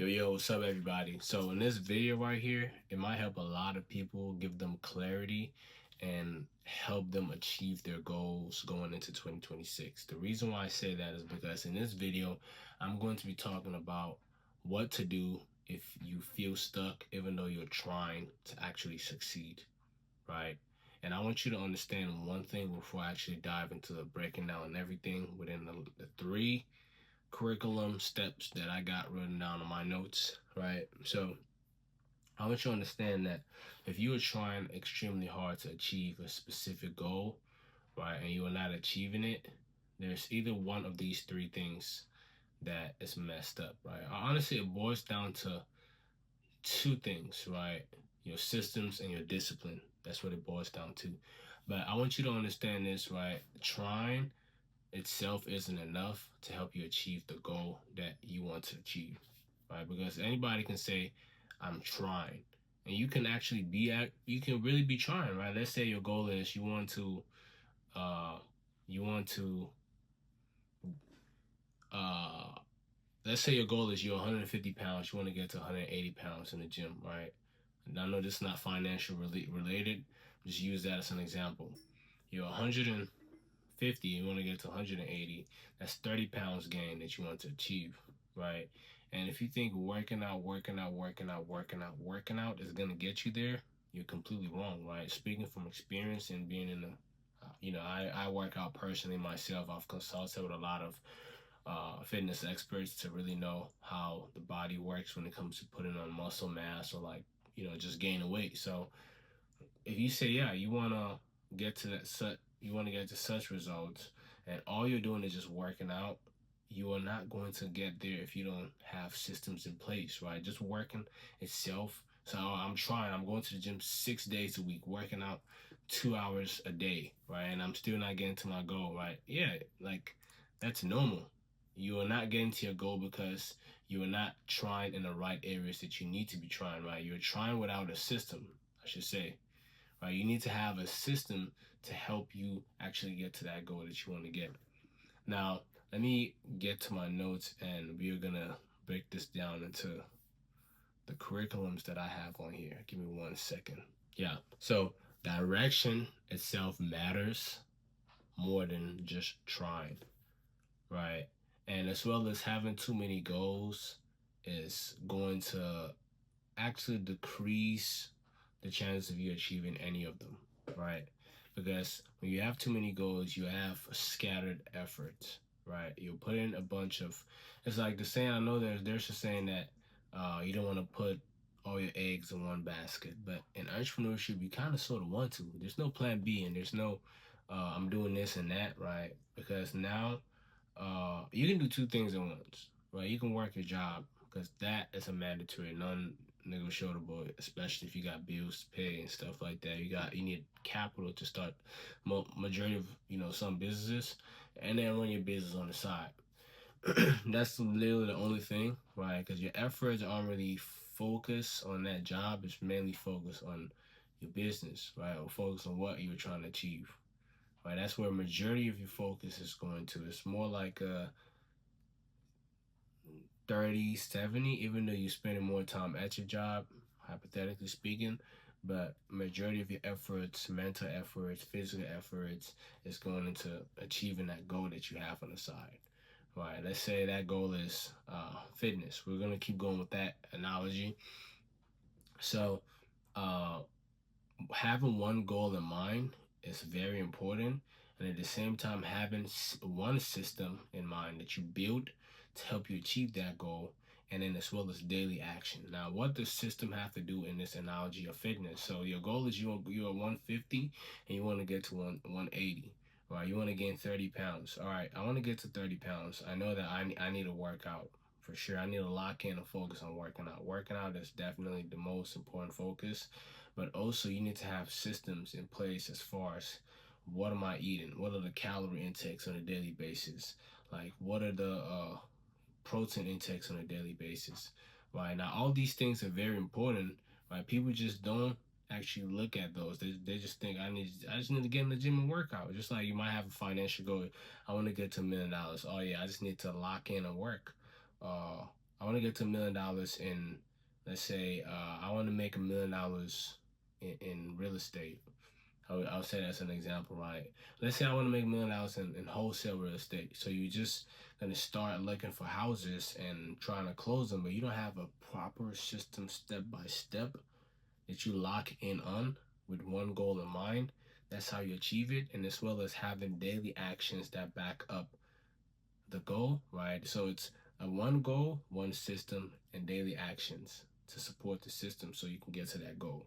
Yo, what's up, everybody? So, in this video right here, it might help a lot of people, give them clarity, and help them achieve their goals going into 2026. The reason why I say that is because in this video, I'm going to be talking about what to do if you feel stuck, even though you're trying to actually succeed, right? And I want you to understand one thing before I actually dive into the breaking down everything within the three curriculum steps that I got written down on my notes, right? So I want you to understand that if you are trying extremely hard to achieve a specific goal, right, and you are not achieving it, there's either one of these three things that is messed up, right? Honestly, it boils down to two things, right? Your systems and your discipline. That's what it boils down to. But I want you to understand this, right? Trying itself isn't enough to help you achieve the goal that you want to achieve, right? Because anybody can say, I'm trying. And you can actually you can really be trying, right? Let's say your goal is uh, you want to, uh, let's say your goal is you're 150 pounds, you want to get to 180 pounds in the gym, right? And I know this is not financial related, just use that as an example. You're 150, you want to get to 180, that's 30 pounds gain that you want to achieve, right? And if you think working out is going to get you there, you're completely wrong, right? Speaking from experience and being in the, I work out personally myself. I've consulted with a lot of fitness experts to really know how the body works when it comes to putting on muscle mass or like, just gaining weight. So if you say, yeah, you want to get to you want to get to such results, and all you're doing is just working out, you are not going to get there if you don't have systems in place, right? Just working itself. So I'm trying. I'm going to the gym 6 days a week, working out 2 hours a day, right? And I'm still not getting to my goal, right? Yeah, like that's normal. You are not getting to your goal because you are not trying in the right areas that you need to be trying, right? You're trying without a system, I should say, right? You need to have a system to help you actually get to that goal that you want to get. Now, let me get to my notes and we are going to break this down into the curriculums that I have on here. Give me 1 second. Yeah. So, direction itself matters more than just trying, right? And as well as having too many goals is going to actually decrease the chance of you achieving any of them, right? Because when you have too many goals, you have scattered efforts, right? You'll put in a bunch of. It's like the saying. I know there's a saying that you don't want to put all your eggs in one basket, but in entrepreneurship, you kind of sort of want to. There's no plan B, and there's no I'm doing this and that, right? Because now you can do two things at once, right? You can work your job because that is a mandatory, non-negotiable, especially if you got bills to pay and stuff like that. You need capital to start majority of some businesses, and then run your business on the side. That's literally the only thing, right? Because your efforts aren't really focused on that job. It's mainly focused on your business, right? Or focus on what you're trying to achieve, right? That's where majority of your focus is going to. It's more like a 30-70, even though you're spending more time at your job, hypothetically speaking. But majority of your efforts, mental efforts, physical efforts, is going into achieving that goal that you have on the side. Right. Let's say that goal is fitness. We're gonna keep going with that analogy. So, uh, having one goal in mind is very important, and at the same time having one system in mind that you build to help you achieve that goal, and then as well as daily action. Now, what does system have to do in this analogy of fitness? So your goal is you're 150 and you want to get to 180. Right, you want to gain 30 pounds. All right, I want to get to 30 pounds. I know that I need to work out for sure. I need to lock in and focus on working out. Working out is definitely the most important focus, but also you need to have systems in place as far as what am I eating? What are the calorie intakes on a daily basis? Like what are the protein intakes on a daily basis? Right, now all these things are very important. Right, people just don't actually look at those. They just think I just need to get in the gym and work out. Just like you might have a financial goal. I want to get to $1 million. Oh yeah, I just need to lock in and work. I want to get to $1 million in, let's say, I want to make $1 million in real estate. I'll say that's an example, right? Let's say I want to make $1 million in wholesale real estate. So you're just gonna start looking for houses and trying to close them, but you don't have a proper system step by step that you lock in on with one goal in mind. That's how you achieve it, and as well as having daily actions that back up the goal, right? So it's a one goal, one system, and daily actions to support the system so you can get to that goal,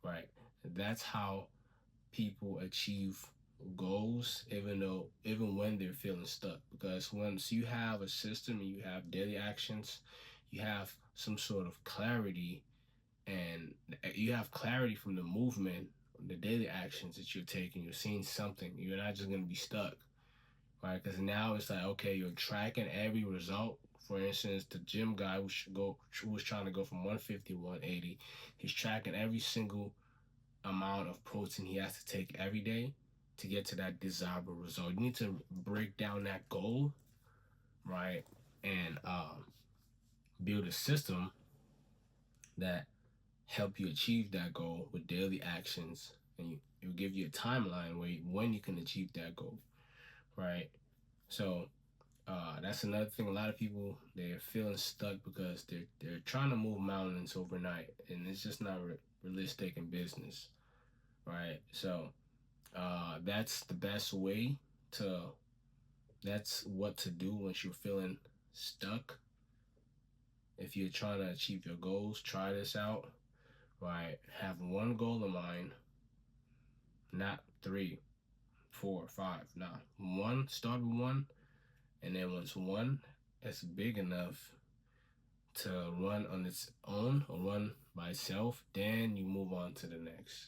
right? That's how people achieve goals even when they're feeling stuck, because once you have a system and you have daily actions, you have some sort of clarity, and you have clarity from the movement, the daily actions that you're taking. You're seeing something. You're not just going to be stuck, right? Because now it's like, okay, you're tracking every result. For instance, the gym guy who was trying to go from 150 to 180, he's tracking every single amount of protein he has to take every day to get to that desirable result. You need to break down that goal, right? And build a system that help you achieve that goal with daily actions, and it will give you a timeline when you can achieve that goal, right? So that's another thing. A lot of people, they're feeling stuck because they're trying to move mountains overnight, and it's just not realistic in business, right? So that's the best way to. That's what to do once you're feeling stuck. If you're trying to achieve your goals, try this out. Right, have one goal in mind, not 3, 4, 5. Nah, one. Start with one, and then once one is big enough to run on its own or run by itself, then you move on to the next.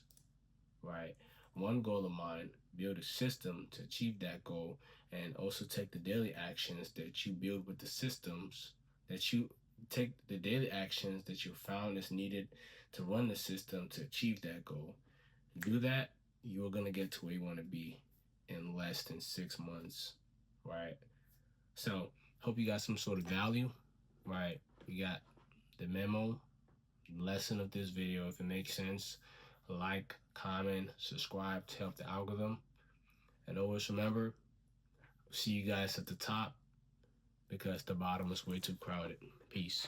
Right, one goal in mind. Build a system to achieve that goal, and also take the daily actions that you build with the systems that you take the daily actions that you found is needed to run the system to achieve that goal. Do that, you're gonna get to where you want to be in less than 6 months, right? So hope you got some sort of value, right? You got the memo, lesson of this video. If it makes sense, like, comment, subscribe to help the algorithm. And always remember, see you guys at the top, because the bottom is way too crowded. Peace.